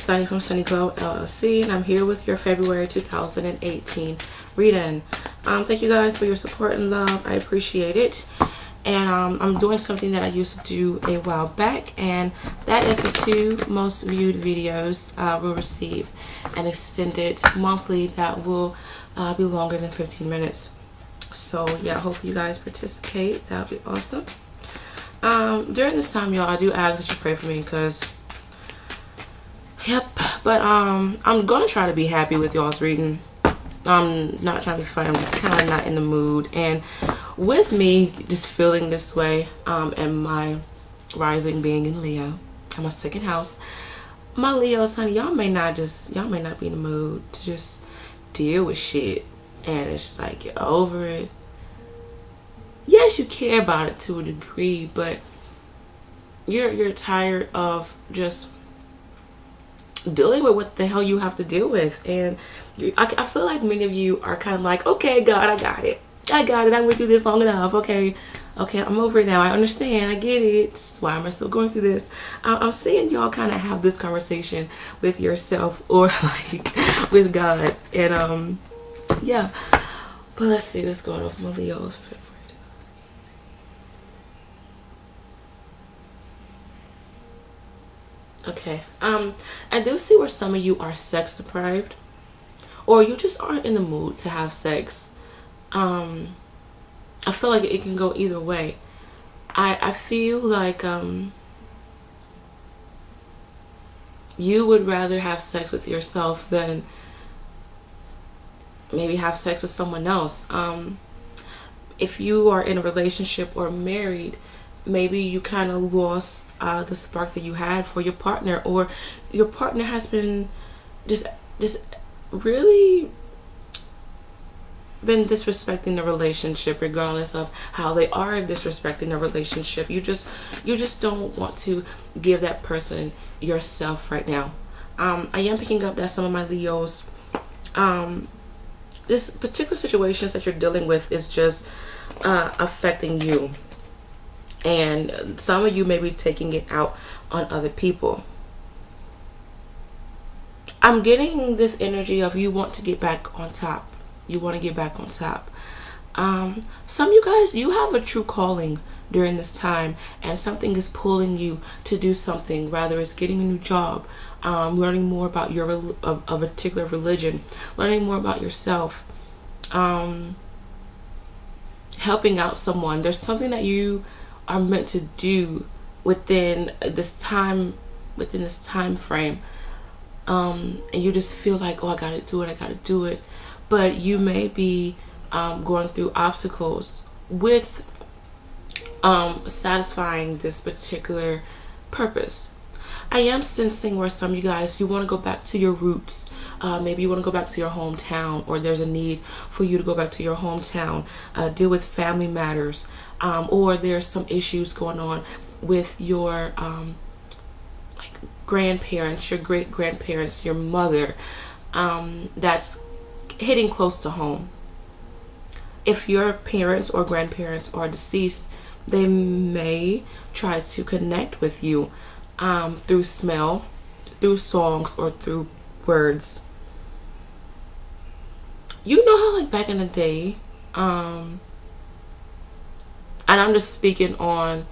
Sunny from Sunny Glow LLC, and I'm here with your February 2018 reading. Thank you guys for your support and love. I appreciate it. And I'm doing something that I used to do a while back, and that is the 2 most viewed videos will receive an extended monthly that will be longer than 15 minutes. So yeah, hopefully you guys participate. That would be awesome. During this time, y'all, I do ask that you pray for me, because but I'm gonna try to be happy with y'all's reading. I'm not trying to be funny, I'm just kind of not in the mood. And with me just feeling this way, and my rising being in Leo, and my second house, my Leos, honey, y'all may not be in the mood to just deal with shit, and it's just like you're over it. Yes, you care about it to a degree, but you're tired of just dealing with what the hell you have to deal with. And I feel like many of you are kind of like, okay, God, I got it, I went through this long enough, okay, I'm over it now, I understand, I get it, why am I still going through this? I'm seeing y'all kind of have this conversation with yourself, or like with God. And yeah, but let's see what's going on with my Leos. Okay, I do see where some of you are sex deprived, or you just aren't in the mood to have sex. I feel like it can go either way. I feel like you would rather have sex with yourself than maybe have sex with someone else. If you are in a relationship or married, maybe you kind of lost the spark that you had for your partner, or your partner has been just really been disrespecting the relationship, regardless of how they are disrespecting the relationship. You just don't want to give that person yourself right now. I am picking up that some of my Leos, this particular situations that you're dealing with is just affecting you. And some of you may be taking it out on other people. I'm getting this energy of you want to get back on top. You want to get back on top. Some of you guys, you have a true calling during this time, and something is pulling you to do something. Rather it's getting a new job, learning more about your a particular religion, learning more about yourself, helping out someone. There's something that you are meant to do within this time frame, and you just feel like, oh, I gotta do it, but you may be going through obstacles with satisfying this particular purpose. I am sensing where some of you guys, you want to go back to your roots. Maybe you want to go back to your hometown, or there's a need for you to go back to your hometown, deal with family matters, or there's some issues going on with your like grandparents, your great grandparents, your mother, that's hitting close to home. If your parents or grandparents are deceased, they may try to connect with you through smell, through songs, or through words. You know how, like, back in the day, and I'm just speaking on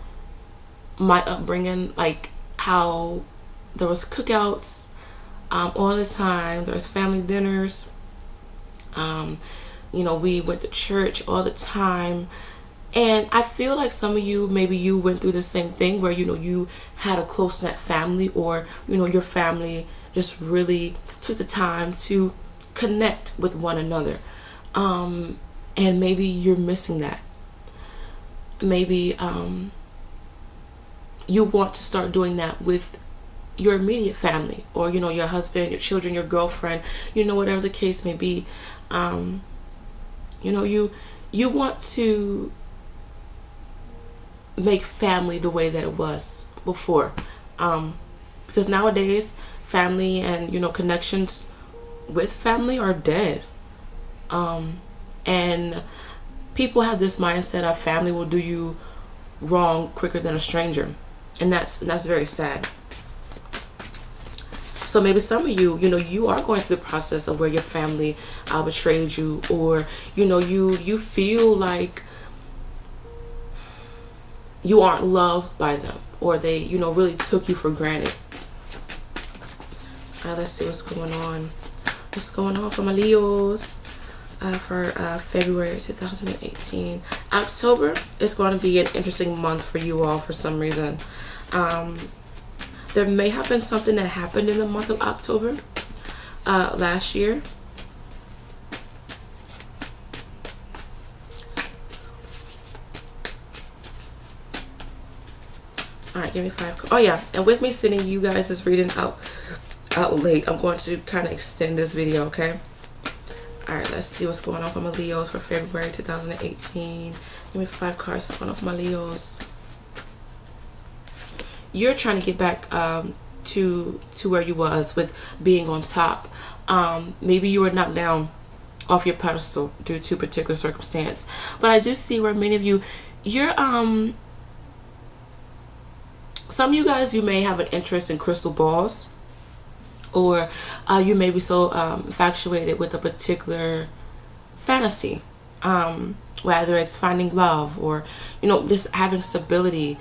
my upbringing, like how there was cookouts all the time, there was family dinners, you know, we went to church all the time. And I feel like some of you, maybe you went through the same thing, where, you know, you had a close-knit family, or, you know, your family just really took the time to connect with one another. And maybe you're missing that. Maybe you want to start doing that with your immediate family, or, you know, your husband, your children, your girlfriend, you know, whatever the case may be. You know, you want to make family the way that it was before, because nowadays family and, you know, connections with family are dead, and people have this mindset of family will do you wrong quicker than a stranger, and that's very sad. So maybe some of you, you know, you are going through the process of where your family betrayed you, or, you know, you feel like you aren't loved by them, or they, you know, really took you for granted. Let's see what's going on. What's going on for my Leos for February 2018. October is going to be an interesting month for you all for some reason. There may have been something that happened in the month of October last year. All right, give me 5. Oh yeah, and with me sending you guys this reading out late, I'm going to kind of extend this video, okay? All right, let's see what's going on for my Leos for February 2018. Give me 5 cards. What's going on for my Leos? You're trying to get back to where you was with being on top. Maybe you were knocked down off your pedestal due to a particular circumstance. But I do see where many of you, some of you guys, you may have an interest in crystal balls, or you may be so infatuated with a particular fantasy, whether it's finding love or, you know, just having stability.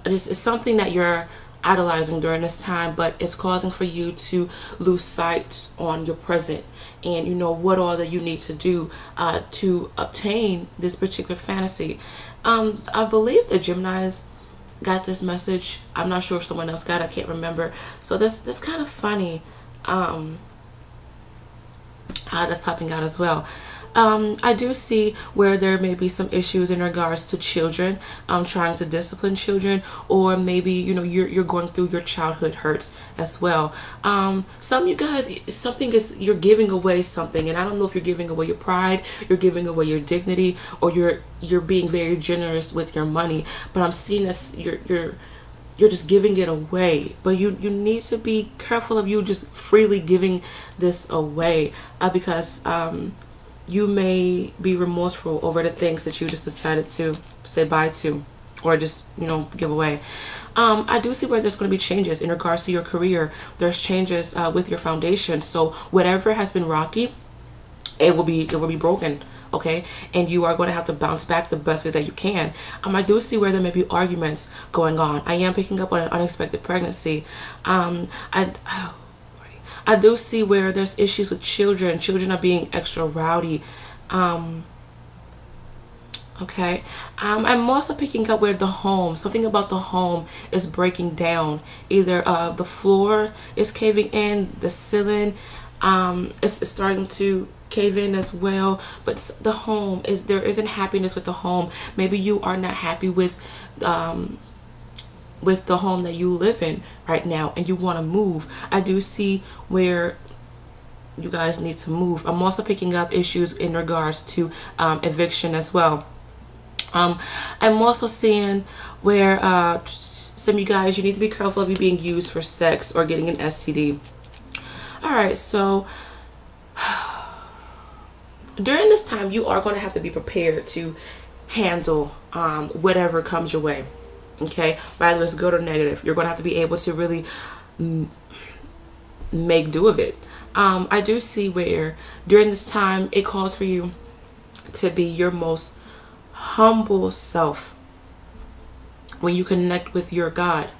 This is something that you're idolizing during this time, but it's causing for you to lose sight on your present and, you know, what all that you need to do to obtain this particular fantasy. I believe the Geminis got this message. I'm not sure if someone else got it. I can't remember. So that's kind of funny how that's popping out as well. I do see where there may be some issues in regards to children, trying to discipline children, or maybe, you know, you're going through your childhood hurts as well. Some of you guys, you're giving away something, and I don't know if you're giving away your pride, you're giving away your dignity, or you're being very generous with your money, but I'm seeing this, you're just giving it away. But you need to be careful of you just freely giving this away, because you may be remorseful over the things that you just decided to say bye to, or just, you know, give away. I do see where there's going to be changes in regards to your career. There's changes with your foundation. So whatever has been rocky, it will be broken, okay? And you are going to have to bounce back the best way that you can. I do see where there may be arguments going on. I am picking up on an unexpected pregnancy. I do see where there's issues with children. Children are being extra rowdy. Okay. I'm also picking up where the home, something about the home is breaking down. Either the floor is caving in, the ceiling is starting to cave in as well. But the home there isn't happiness with the home. Maybe you are not happy with the home that you live in right now, and you want to move. I do see where you guys need to move. I'm also picking up issues in regards to eviction as well. I'm also seeing where some of you guys, you need to be careful of you being used for sex or getting an STD. All right, so during this time, you are going to have to be prepared to handle whatever comes your way. Okay, whether it's good or negative, you're going to have to be able to really make do of it. I do see where during this time it calls for you to be your most humble self. When you connect with your God,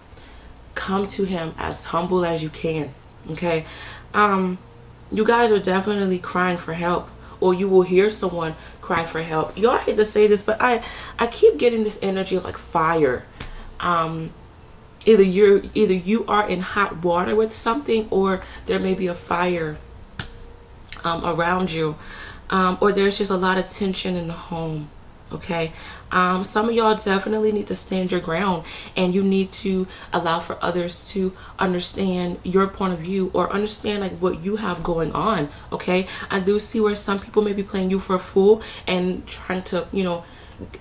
come to him as humble as you can. Okay, you guys are definitely crying for help, or you will hear someone cry for help. Y'all hate to say this, but I keep getting this energy of like fire. Either you are in hot water with something, or there may be a fire around you, or there's just a lot of tension in the home. Okay, some of y'all definitely need to stand your ground, and you need to allow for others to understand your point of view, or understand like what you have going on. Okay, I do see where some people may be playing you for a fool and trying to, you know,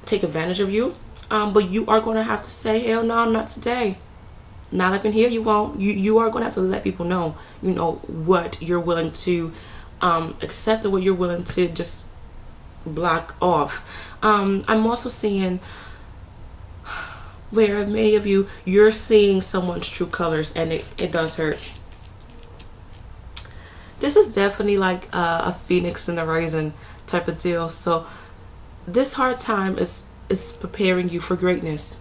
take advantage of you. But you are going to have to say, hell no, not today. Not up in here, you won't. You are going to have to let people know, you know, what you're willing to accept, and what you're willing to just block off. I'm also seeing where many of you, you're seeing someone's true colors, and it does hurt. This is definitely like a phoenix in the rising type of deal. So this hard time is preparing you for greatness.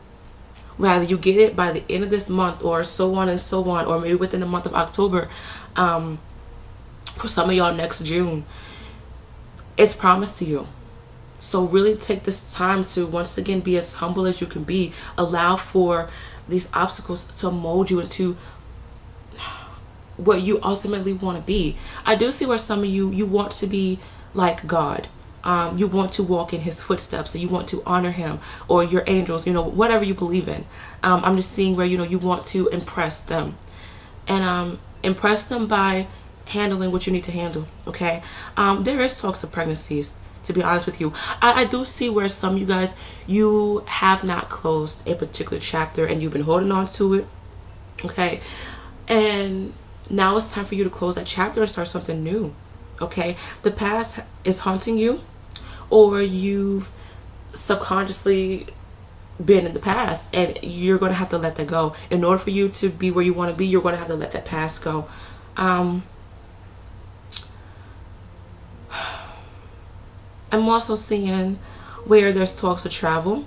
Whether you get it by the end of this month or so on and so on, or maybe within the month of October, for some of y'all next June, it's promised to you. So really take this time to once again be as humble as you can be. Allow for these obstacles to mold you into what you ultimately want to be. I do see where some of you want to be like God. You want to walk in his footsteps, and you want to honor him or your angels, you know, whatever you believe in. I'm just seeing where, you know, you want to impress them, and impress them by handling what you need to handle. Okay. There is talks of pregnancies, to be honest with you. I do see where some of you guys, you have not closed a particular chapter and you've been holding on to it. Okay. And now it's time for you to close that chapter and start something new. Okay. The past is haunting you, or you've subconsciously been in the past, and you're going to have to let that go. In order for you to be where you want to be, you're going to have to let that past go. I'm also seeing where there's talks of travel.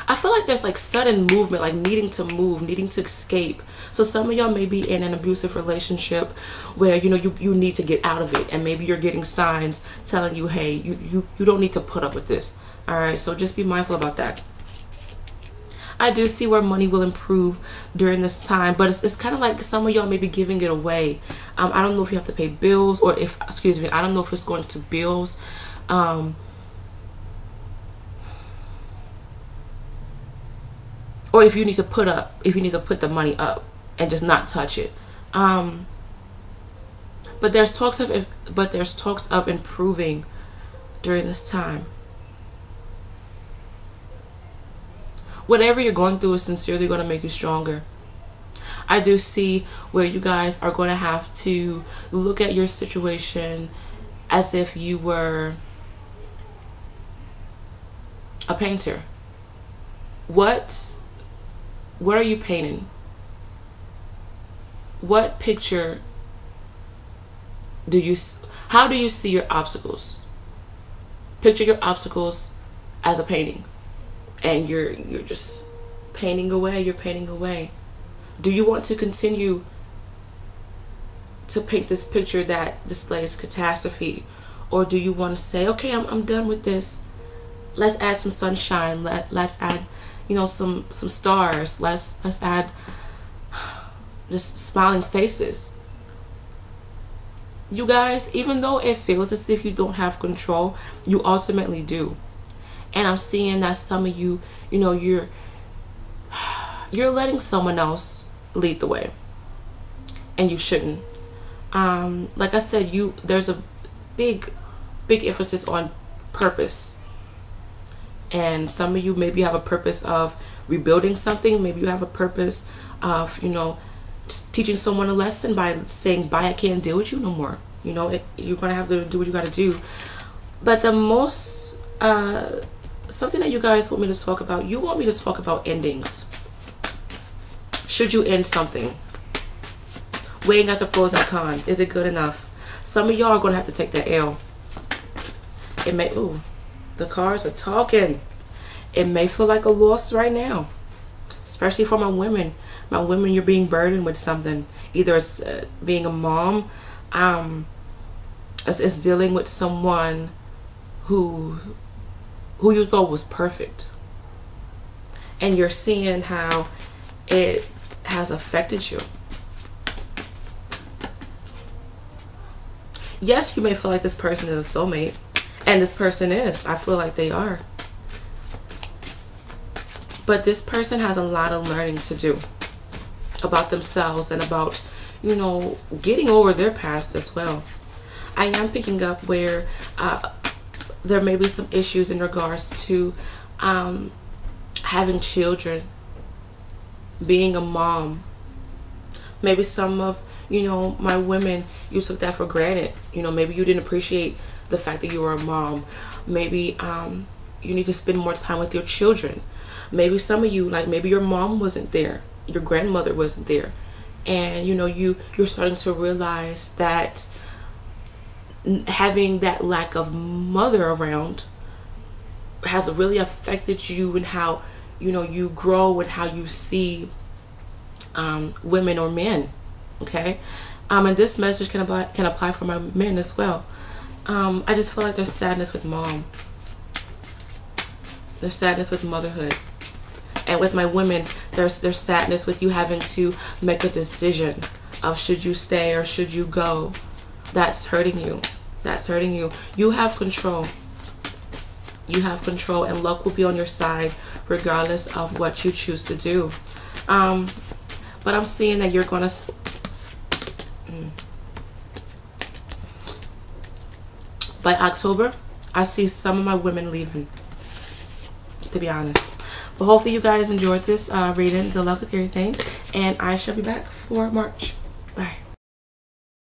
I feel like there's like sudden movement, like needing to move, needing to escape. So some of y'all may be in an abusive relationship where, you know, you need to get out of it, and maybe you're getting signs telling you, hey, you don't need to put up with this. All right, so just be mindful about that. I do see where money will improve during this time, but it's kind of like some of y'all may be giving it away. I don't know if you have to pay bills, or if, excuse me, I don't know if it's going to bills. Or if you need to put the money up and just not touch it. But there's talks of improving during this time. Whatever you're going through is sincerely going to make you stronger. I do see where you guys are going to have to look at your situation as if you were a painter. What are you painting? What picture how do you see your obstacles? Picture your obstacles as a painting, and you're just painting away. You're painting away. Do you want to continue to paint this picture that displays catastrophe, or do you want to say, okay, I'm done with this. Let's add some sunshine. Let's add, you know, some stars. Let's add just smiling faces. You guys, even though it feels as if you don't have control, you ultimately do. And I'm seeing that some of you, you know, you're letting someone else lead the way, and you shouldn't. Like I said, there's a big emphasis on purpose. And some of you maybe have a purpose of rebuilding something. Maybe you have a purpose of, you know, just teaching someone a lesson by saying, bye, I can't deal with you no more. You know, you're going to have to do what you got to do. But the most, something that you guys want me to talk about, you want me to talk about endings. Should you end something? Weighing out the pros and cons. Is it good enough? Some of y'all are going to have to take that L. It may, ooh. The cards are talking. It may feel like a loss right now, especially for my women. My women, you're being burdened with something. Either it's being a mom, it's dealing with someone who you thought was perfect, and you're seeing how it has affected you. Yes, you may feel like this person is a soulmate. And this person is. I feel like they are. But this person has a lot of learning to do about themselves and about, you know, getting over their past as well. I am picking up where there may be some issues in regards to having children, being a mom. Maybe some of, you know, my women, you took that for granted. You know, maybe you didn't appreciate the fact that you were a mom. Maybe you need to spend more time with your children. Maybe some of you, like, maybe your mom wasn't there, your grandmother wasn't there, and you know, you're starting to realize that having that lack of mother around has really affected you and how, you know, you grow and how you see women or men. Okay, and this message can apply for my men as well. I just feel like there's sadness with mom. There's sadness with motherhood. And with my women, there's sadness with you having to make a decision of should you stay or should you go. That's hurting you. That's hurting you. You have control. You have control, and luck will be on your side regardless of what you choose to do. But I'm seeing that you're going to... By October, I see some of my women leaving, to be honest. But hopefully you guys enjoyed this reading, Good luck with everything, and I shall be back for March.